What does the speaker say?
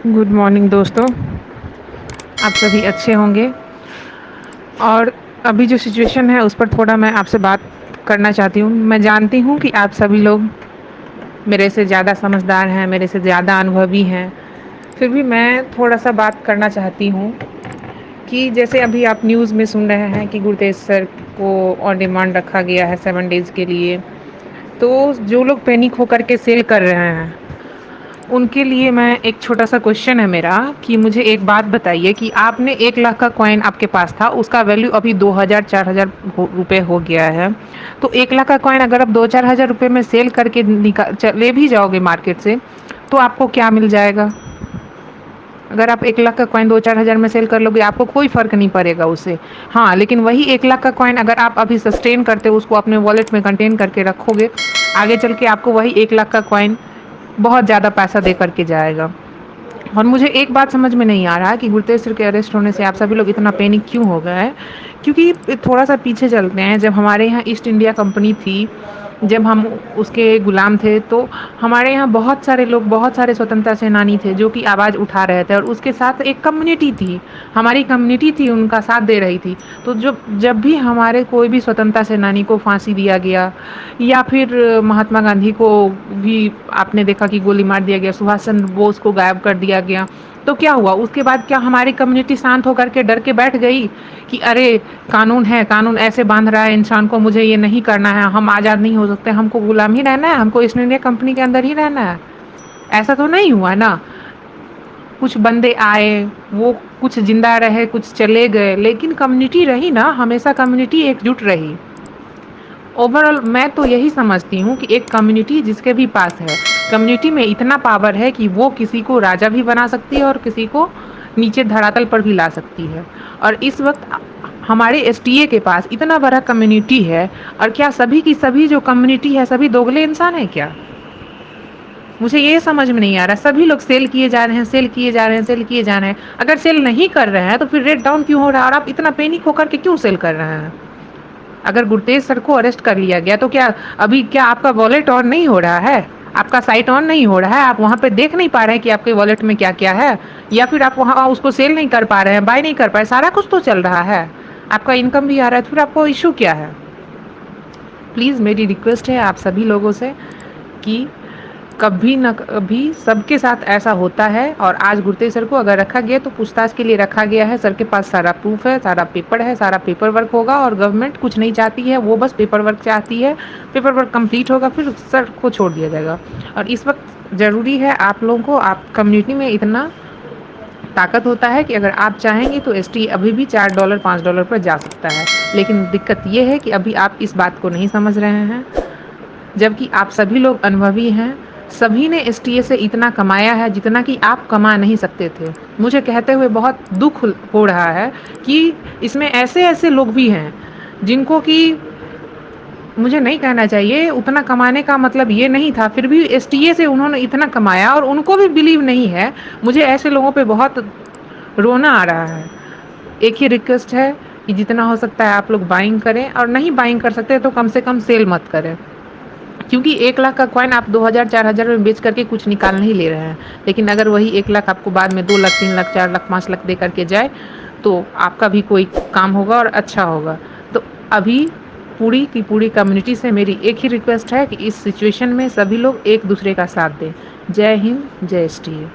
Good morning दोस्तों। आप सभी अच्छे होंगे। और अभी जो सिचुएशन है उस पर थोड़ा मैं आपसे बात करना चाहती हूँ। मैं जानती हूँ कि आप सभी लोग मेरे से ज़्यादा समझदार हैं, मेरे से ज़्यादा अनुभवी हैं। फिर भी मैं थोड़ा सा बात करना चाहती हूँ कि जैसे अभी आप न्यूज़ में सुन रहे हैं कि गुरतेज सर को ऑन डिमांड रखा गया है 7 डेज़ के लिए। तो जो लोग पैनिक होकर के सेल कर रहे हैं उनके लिए मैं एक छोटा सा क्वेश्चन है मेरा कि मुझे एक बात बताइए कि आपने 1 लाख का कॉइन आपके पास था, उसका वैल्यू अभी 2,000 4,000 रुपये हो गया है। तो 1 लाख का कॉइन अगर आप 2-4 हज़ार रुपये में सेल करके ले भी जाओगे मार्केट से तो आपको क्या मिल जाएगा? अगर आप 1 लाख का कॉइन 2-4 हज़ार में सेल कर लोगे आपको कोई फ़र्क नहीं पड़ेगा उससे। हाँ, लेकिन वही 1 लाख का कॉइन अगर आप अभी सस्टेन करते हो, उसको अपने वॉलेट में कंटेन करके रखोगे, आगे चल के आपको वही 1 लाख का कॉइन बहुत ज़्यादा पैसा दे करके जाएगा। और मुझे एक बात समझ में नहीं आ रहा कि गुरतेज सर के अरेस्ट होने से आप सभी लोग इतना पैनिक क्यों हो गए हैं। क्योंकि थोड़ा सा पीछे चलते हैं, जब हमारे यहाँ ईस्ट इंडिया कंपनी थी, जब हम उसके गुलाम थे, तो हमारे यहाँ बहुत सारे लोग, बहुत सारे स्वतंत्रता सेनानी थे जो कि आवाज़ उठा रहे थे और उसके साथ एक कम्युनिटी थी, हमारी कम्युनिटी थी, उनका साथ दे रही थी। तो जब भी हमारे कोई भी स्वतंत्रता सेनानी को फांसी दिया गया या फिर महात्मा गांधी को भी आपने देखा कि गोली मार दिया गया, सुभाष चंद्र बोस को गायब कर दिया गया, तो क्या हुआ उसके बाद? क्या हमारी कम्युनिटी शांत होकर के डर के बैठ गई कि अरे कानून है, कानून ऐसे बांध रहा है इंसान को, मुझे ये नहीं करना है, हम आज़ाद नहीं हो सकते, हमको गुलाम ही रहना है, हमको ईस्ट इंडिया कंपनी के अंदर ही रहना है? ऐसा तो नहीं हुआ ना। कुछ बंदे आए, वो कुछ जिंदा रहे, कुछ चले गए, लेकिन कम्युनिटी रही ना, हमेशा कम्युनिटी एकजुट रही। ओवरऑल मैं तो यही समझती हूँ कि एक कम्युनिटी जिसके भी पास है, कम्युनिटी में इतना पावर है कि वो किसी को राजा भी बना सकती है और किसी को नीचे धरातल पर भी ला सकती है। और इस वक्त हमारे एसटीए के पास इतना बड़ा कम्युनिटी है, और क्या सभी की सभी जो कम्युनिटी है सभी दोगले इंसान है क्या? मुझे ये समझ में नहीं आ रहा। सभी लोग सेल किए जा रहे हैं, सेल किए जा रहे हैं, सेल किए जा रहे हैं। अगर सेल नहीं कर रहे हैं तो फिर रेट डाउन क्यों हो रहा है और आप इतना पैनिक होकर के क्यों सेल कर रहे हैं? अगर गुरतेज सर को अरेस्ट कर लिया गया तो क्या आपका वॉलेट ऑन नहीं हो रहा है? आपका साइट ऑन नहीं हो रहा है? आप वहाँ पे देख नहीं पा रहे हैं कि आपके वॉलेट में क्या क्या है? या फिर आप वहाँ उसको सेल नहीं कर पा रहे हैं, बाय नहीं कर पा रहे? सारा कुछ तो चल रहा है, आपका इनकम भी आ रहा है, फिर आपको इशू क्या है? प्लीज़ मेरी रिक्वेस्ट है आप सभी लोगों से कि कभी न कभी सबके साथ ऐसा होता है। और आज गुरतेज सर को अगर रखा गया तो पूछताछ के लिए रखा गया है। सर के पास सारा प्रूफ है, सारा पेपर है, सारा पेपर वर्क होगा, और गवर्नमेंट कुछ नहीं चाहती है, वो बस पेपर वर्क चाहती है। पेपर वर्क कंप्लीट होगा फिर सर को छोड़ दिया जाएगा। और इस वक्त ज़रूरी है आप लोगों को, आप कम्युनिटी में इतना ताकत होता है कि अगर आप चाहेंगे तो एसटी अभी भी $4 $5 पर जा सकता है। लेकिन दिक्कत ये है कि अभी आप इस बात को नहीं समझ रहे हैं, जबकि आप सभी लोग अनुभवी हैं। सभी ने एसटीए से इतना कमाया है जितना कि आप कमा नहीं सकते थे। मुझे कहते हुए बहुत दुख हो रहा है कि इसमें ऐसे ऐसे लोग भी हैं जिनको कि मुझे नहीं कहना चाहिए, उतना कमाने का मतलब ये नहीं था, फिर भी एसटीए से उन्होंने इतना कमाया और उनको भी बिलीव नहीं है। मुझे ऐसे लोगों पे बहुत रोना आ रहा है। एक ही रिक्वेस्ट है कि जितना हो सकता है आप लोग बाइंग करें, और नहीं बाइंग कर सकते तो कम से कम सेल मत करें। क्योंकि 1 लाख का कॉइन आप 2,000 4,000 में बेच करके कुछ निकाल नहीं ले रहे हैं। लेकिन अगर वही 1 लाख आपको बाद में 2 लाख 3 लाख 4 लाख 5 लाख दे करके जाए तो आपका भी कोई काम होगा और अच्छा होगा। तो अभी पूरी की पूरी कम्युनिटी से मेरी एक ही रिक्वेस्ट है कि इस सिचुएशन में सभी लोग एक दूसरे का साथ दें। जय हिंद, जय एसटीए।